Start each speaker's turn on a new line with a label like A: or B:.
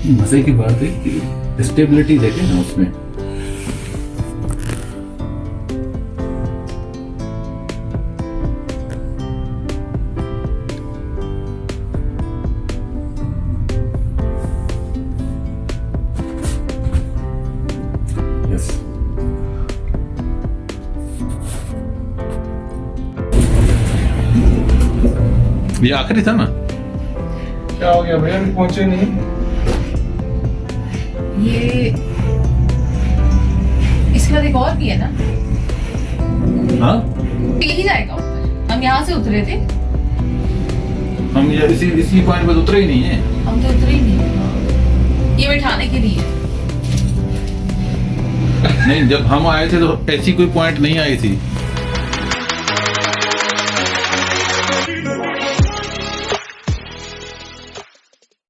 A: मजे की बात है कि स्टेबिलिटी देखे ना उसमें। यस,
B: ये आखिरी था ना।
C: क्या हो गया भैया, अभी पहुंचे नहीं?
D: ये इसके बाद एक और भी है ना,
B: हाँ,
D: यही जाएगा ऊपर। हम यहाँ से उतरे थे,
B: हम ये इसी पॉइंट पे उतरे ही नहीं है।
D: हम तो उतरे ही नहीं। ये बैठाने के लिए
B: नहीं, जब हम आए थे तो ऐसी कोई पॉइंट नहीं आई थी।